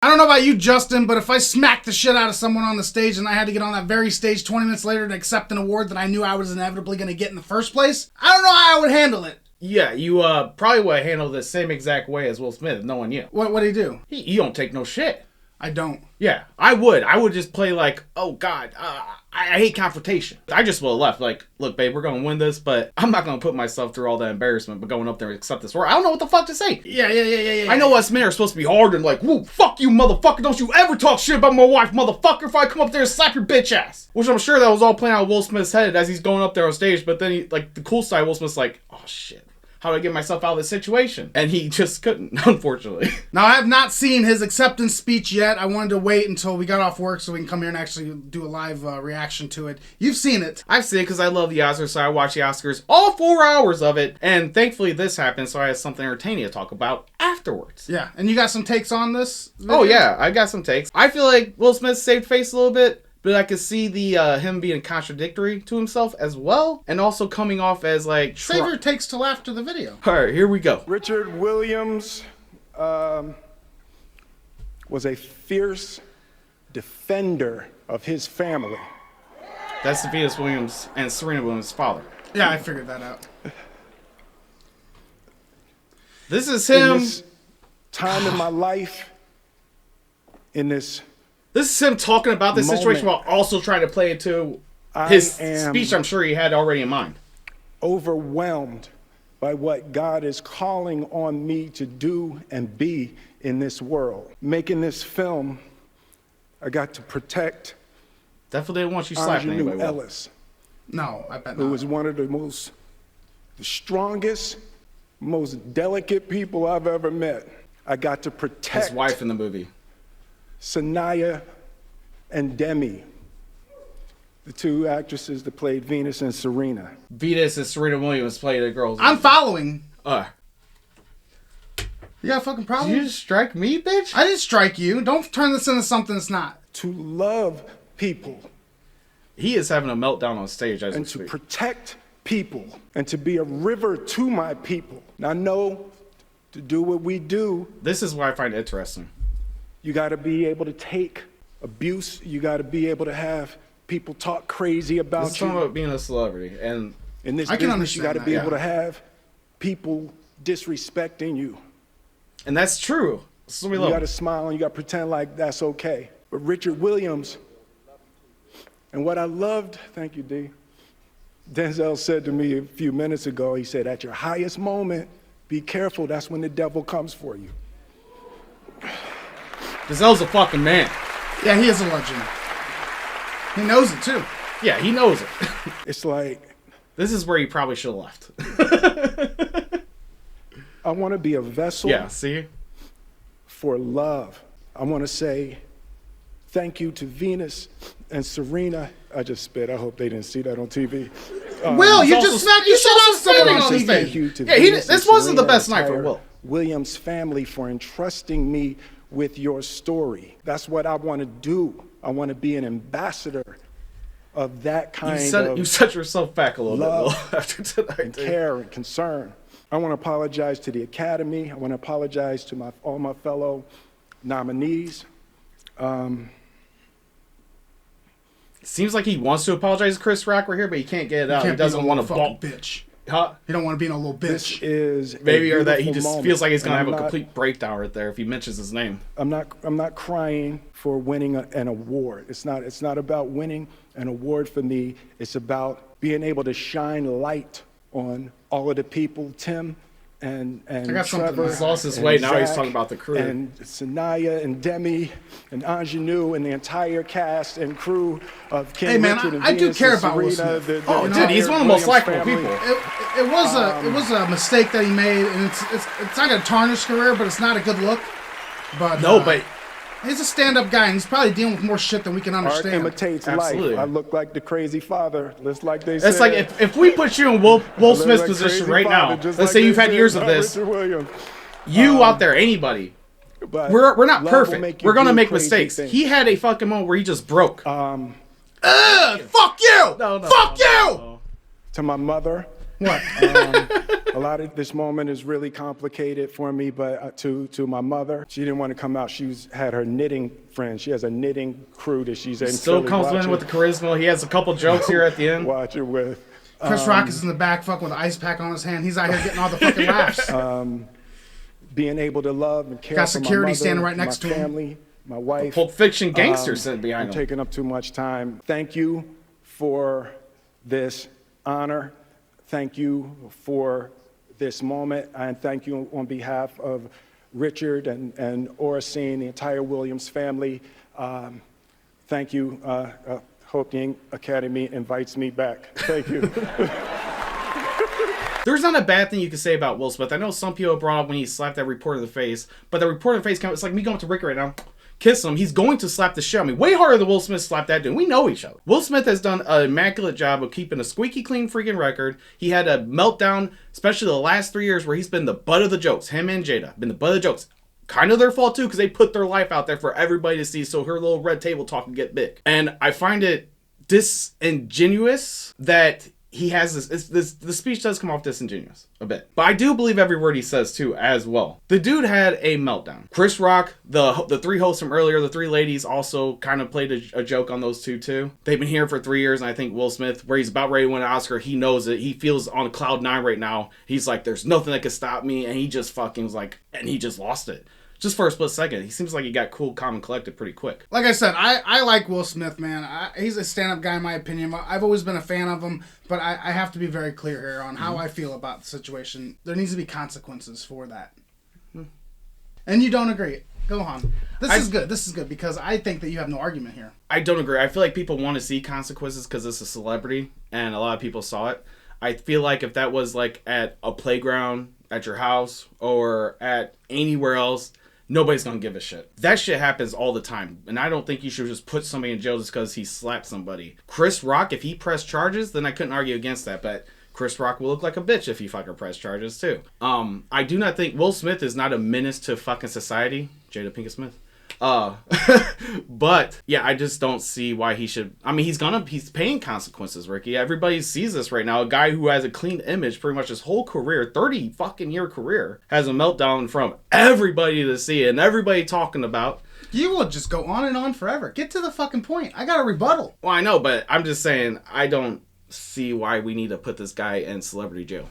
I don't know about you, Justin, but if I smacked the shit out of someone on the stage and I had to get on that very stage 20 minutes later to accept an award that I knew I was inevitably going to get in the first place, I don't know how I would handle it. Yeah, you probably would handle the same exact way as Will Smith, knowing you. What'd he do? He don't take no shit. I don't. Yeah, I would. I would just play like, oh God, I hate confrontation. I just would have left. Like, look, babe, we're going to win this, but I'm not going to put myself through all that embarrassment, but going up there and accept this award. I don't know what the fuck to say. Yeah. I know us men are supposed to be hard and like, woo, fuck you, motherfucker. Don't you ever talk shit about my wife, motherfucker, if I come up there and slap your bitch ass. Which I'm sure that was all playing out of Will Smith's head as he's going up there on stage, but then he, like, the cool side, Will Smith's like, oh shit. How do I get myself out of this situation? And he just couldn't, unfortunately. Now, I have not seen his acceptance speech yet. I wanted to wait until we got off work so we can come here and actually do a live reaction to it. You've seen it. I've seen it because I love the Oscars, so I watch the Oscars, all 4 hours of it. And thankfully this happened, so I had something entertaining to talk about afterwards. Yeah, and you got some takes on this video? Oh yeah, I got some takes. I feel like Will Smith saved face a little bit. But I could see the him being contradictory to himself as well, and also coming off as like... Save your takes till after the video. All right, here we go. Richard Williams was a fierce defender of his family. That's Venus Williams and Serena Williams' father. Yeah, I figured that out. This is him... In this time in my life, in this... This is him talking about this situation while also trying to play it to his speech I'm sure he had already in mind. Overwhelmed by what God is calling on me to do and be in this world. Making this film, I got to protect Definitely didn't want you slapping anybody. Ellis. No, I bet not. Who was one of the strongest, most delicate people I've ever met. I got to protect his wife in the movie. Sanaya and Demi, the two actresses that played Venus and Serena. Venus and Serena Williams played the girls. I'm following. You got a fucking problem? Did you just strike me, bitch? I didn't strike you. Don't turn this into something it's not. To love people. He is having a meltdown on stage as we speak. And to protect people. And to be a river to my people. Now, I know to do what we do. This is what I find interesting. You got to be able to take abuse. You got to be able to have people talk crazy about you. This is talking about being a celebrity. And in this business, you got to be able to have people disrespecting you. And that's true. This is what we love. You got to smile and you got to pretend like that's okay. But Richard Williams, and what I loved, thank you, D. Denzel said to me a few minutes ago, he said, at your highest moment, be careful. That's when the devil comes for you. Denzel's a fucking man. Yeah, he is a legend. He knows it too. Yeah, he knows it. It's like... This is where he probably should have left. I want to be a vessel for love. I want to say thank you to Venus and Serena. I just spit. I hope they didn't see that on TV. Will, you just smacked your shit out of someone on TV. Thank you to this wasn't the best night for Will. Williams family for entrusting me with your story. That's what I want to do. I want to be an ambassador of that kind of you set yourself back a little love bit after tonight. And care and concern. I want to apologize to the Academy. I want to apologize to all my fellow nominees. Seems like he wants to apologize to Chris Rock right here, but he can't get it out. He doesn't want to bump. Bitch. Huh? He don't want to be no little bitch. This is maybe, or that he just feels like he's gonna have a not, complete breakdown right there if he mentions his name. I'm not crying for winning an award. It's not about winning an award for me. It's about being able to shine light on all of the people, Tim and Trevor. He's lost his way. Now he's talking about the crew. And Sanaya and Demi and Ingenue and the entire cast and crew of King Richard and I do Venus care and about Will Serena, Smith. Dude, he's one of the most likable family. people. It was a mistake that he made, and it's not gonna tarnish career, but it's not a good look. But but he's a stand-up guy, and he's probably dealing with more shit than we can understand. Art imitates Absolutely. life. I look like the crazy father, just like they said. It's like if we put you in Will Smith's position right now, let's say you've had years of this, you out there, anybody, we're not perfect. We're gonna make mistakes. He had a fucking moment where he just broke. Fuck you! No, Fuck you! To my mother What? A lot of this moment is really complicated for me, but to my mother, she didn't want to come out. Had her knitting friend. She has a knitting crew that she's in. Still comes in with the charisma. He has a couple jokes here at the end. Watch it with. Chris Rock is in the back fucking with an ice pack on his hand. He's out here getting all the fucking laughs. Being able to love and care Got for security my mother, standing right next my to him. family, my wife. Pulp Fiction gangster sitting behind I'm him. taking up too much time. Thank you for this honor. Thank you for this moment, and thank you on behalf of Richard and Oracene, the entire Williams family. Thank you. Hope the Academy invites me back. Thank you. There's not a bad thing you can say about Will Smith. I know some people brought up when he slapped that reporter in the face, but the reporter in the face, it's like me going to Rick right now, kiss him. He's going to slap the shit out of me. Way harder than Will Smith slapped that dude. We know each other. Will Smith has done an immaculate job of keeping a squeaky clean freaking record. He had a meltdown, especially the last 3 years, where he's been the butt of the jokes. Him and Jada been the butt of the jokes. Kind of their fault too, because they put their life out there for everybody to see, so her little red table talk can get big. And I find it disingenuous that he has the speech does come off disingenuous a bit. But I do believe every word he says too as well. The dude had a meltdown. Chris Rock, the three hosts from earlier, the three ladies also kind of played a joke on those two too. They've been here for 3 years, and I think Will Smith, where he's about ready to win an Oscar, he knows it. He feels on cloud 9 right now. He's like, there's nothing that can stop me, and he just fucking was like, and he just lost it. Just for a split second. He seems like he got cool, calm, and collected pretty quick. Like I said, I like Will Smith, man. He's a stand-up guy in my opinion. I've always been a fan of him, but I have to be very clear here on how I feel about the situation. There needs to be consequences for that. And you don't agree. Go on. This is good. This is good because I think that you have no argument here. I don't agree. I feel like people want to see consequences because it's a celebrity, and a lot of people saw it. I feel like if that was like at a playground, at your house, or at anywhere else, nobody's gonna give a shit. That shit happens all the time, and I don't think you should just put somebody in jail just because he slapped somebody. Chris Rock, if he pressed charges, then I couldn't argue against that, but Chris Rock will look like a bitch if he fucking press charges too. I do not think Will Smith is not a menace to fucking society. Jada Pinkett Smith. But yeah, I just don't see why he should. I mean, he's paying consequences, Ricky. Everybody sees this right now. A guy who has a clean image pretty much his whole career, 30 fucking year career, has a meltdown from everybody to see and everybody talking about. You will just go on and on forever. Get to the fucking point. I got a rebuttal. Well, I know, but I'm just saying, I don't see why we need to put this guy in celebrity jail.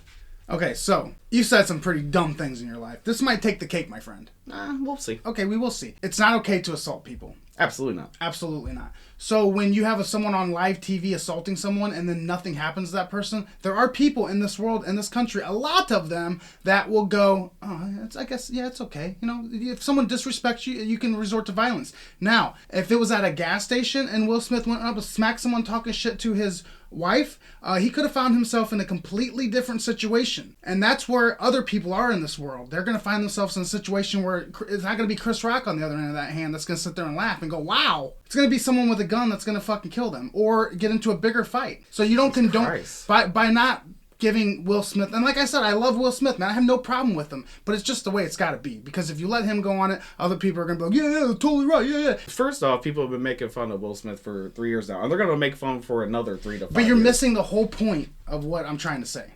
Okay, so you said some pretty dumb things in your life. This might take the cake, my friend. We'll see. Okay, we will see. It's not okay to assault people. Absolutely not. Absolutely not. So when you have someone on live TV assaulting someone and then nothing happens to that person, there are people in this world, in this country, a lot of them that will go, oh, I guess, yeah, it's okay. You know, if someone disrespects you, you can resort to violence. Now, if it was at a gas station and Will Smith went up and smacked someone talking shit to his wife, he could have found himself in a completely different situation. And that's where other people are in this world. They're going to find themselves in a situation where it's not going to be Chris Rock on the other end of that hand that's going to sit there and laugh and go, wow. It's going to be someone with a gun that's going to fucking kill them or get into a bigger fight. So you don't condone by not giving Will Smith, and like I said, I love Will Smith, man. I have no problem with him, but it's just the way it's got to be. Because if you let him go on it, other people are going to be like, yeah, totally right, yeah. First off, people have been making fun of Will Smith for 3 years now, and they're going to make fun for another 3 to 5 But you're years. missing the whole point of what I'm trying to say.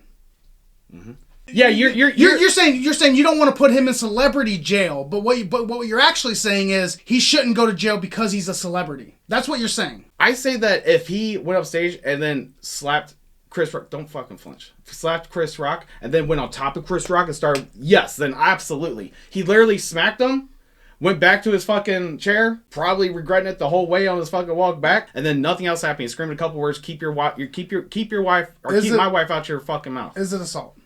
Mm-hmm. Yeah, you're saying you don't want to put him in celebrity jail, but what you're actually saying is he shouldn't go to jail because he's a celebrity. That's what you're saying. I say that if he went up stage and then slapped Chris Rock, don't fucking flinch. Slapped Chris Rock and then went on top of Chris Rock and started, yes, then absolutely. He literally smacked him, went back to his fucking chair, probably regretting it the whole way on his fucking walk back, and then nothing else happened. He screamed a couple words, keep your wife my wife out your fucking mouth. Is it assault?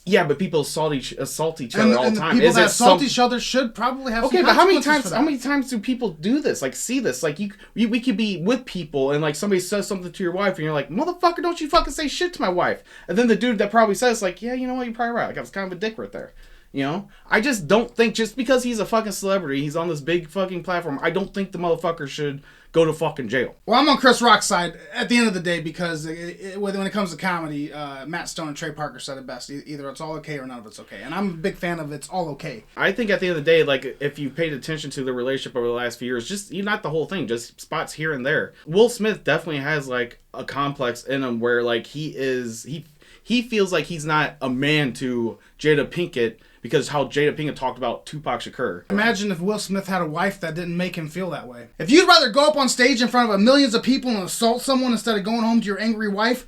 Yeah, but people assault each other all the time. People that assault each other should probably have okay, some but how many consequences times do people do this? Like, see this? Like, we could be with people and like somebody says something to your wife and you're like, motherfucker, don't you fucking say shit to my wife. And then the dude that probably says like, yeah, you know what, you're probably right. Like, I was kind of a dick right there. You know? I just don't think just because he's a fucking celebrity, he's on this big fucking platform, I don't think the motherfucker should go to fucking jail. Well, I'm on Chris Rock's side at the end of the day because when it comes to comedy, Matt Stone and Trey Parker said it best. Either it's all okay or none of it's okay. And I'm a big fan of it's all okay. I think at the end of the day, like, if you paid attention to the relationship over the last few years, just, not the whole thing, just spots here and there. Will Smith definitely has, like, a complex in him where, like, he he feels like he's not a man to Jada Pinkett because how Jada Pinkett talked about Tupac Shakur. Imagine if Will Smith had a wife that didn't make him feel that way. If you'd rather go up on stage in front of millions of people and assault someone instead of going home to your angry wife,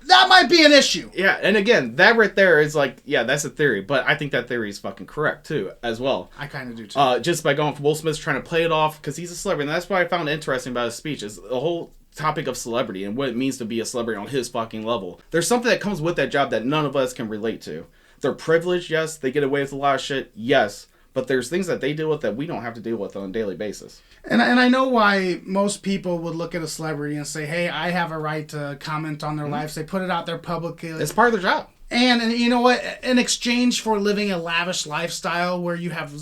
that might be an issue. Yeah, and again, that right there is like, yeah, that's a theory, but I think that theory is fucking correct too, as well. I kind of do too. Just by going for Will Smith's trying to play it off because he's a celebrity, and that's what I found interesting about his speech is the whole topic of celebrity and what it means to be a celebrity on his fucking level. There's something that comes with that job that none of us can relate to. They're privileged, yes. They get away with a lot of shit, yes. But there's things that they deal with that we don't have to deal with on a daily basis. And I know why most people would look at a celebrity and say, hey, I have a right to comment on their lives. They put it out there publicly. It's part of their job. And you know what? In exchange for living a lavish lifestyle where you have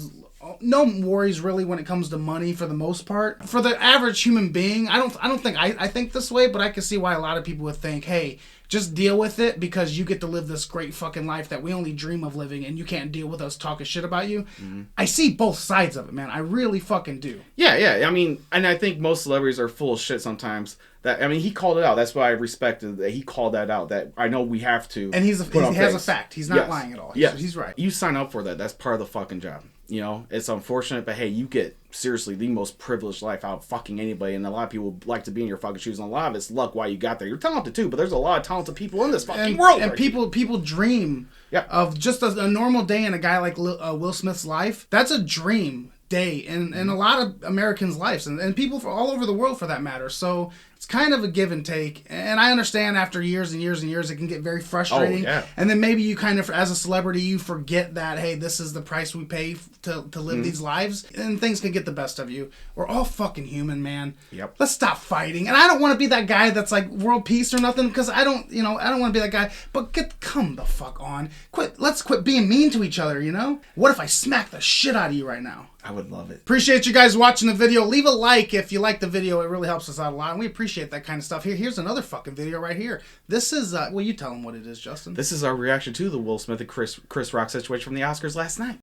no worries really when it comes to money for the most part, for the average human being, I don't think I think this way, but I can see why a lot of people would think, hey, just deal with it because you get to live this great fucking life that we only dream of living and you can't deal with us talking shit about you. Mm-hmm. I see both sides of it, man. I really fucking do. Yeah. I mean, and I think most celebrities are full of shit sometimes. That, I mean, he called it out. That's why I respected that he called that out. That I know we have to. And he has a fact. He's not lying at all. He's right. You sign up for that. That's part of the fucking job. You know, it's unfortunate, but hey, you get seriously the most privileged life out of fucking anybody, and a lot of people like to be in your fucking shoes, and a lot of it's luck why you got there. You're talented too, but there's a lot of talented people in this fucking world. And people dream of just a normal day in a guy like Will Smith's life. That's a dream day in a lot of Americans' lives, and people all over the world for that matter. So it's kind of a give and take, and I understand after years and years and years it can get very frustrating. Oh, yeah. And then maybe you kind of, as a celebrity, you forget that, hey, this is the price we pay to live these lives, and things can get the best of you. We're all fucking human, man. Yep. Let's stop fighting. And I don't want to be that guy that's like world peace or nothing, because I don't want to be that guy. But come the fuck on. Let's quit being mean to each other, you know? What if I smack the shit out of you right now? I would love it. Appreciate you guys watching the video. Leave a like if you like the video. It really helps us out a lot, and we appreciate that kind of stuff. Here's another fucking video right here. This is, well, you tell them what it is, Justin. This is our reaction to the Will Smith and Chris Rock situation from the Oscars last night.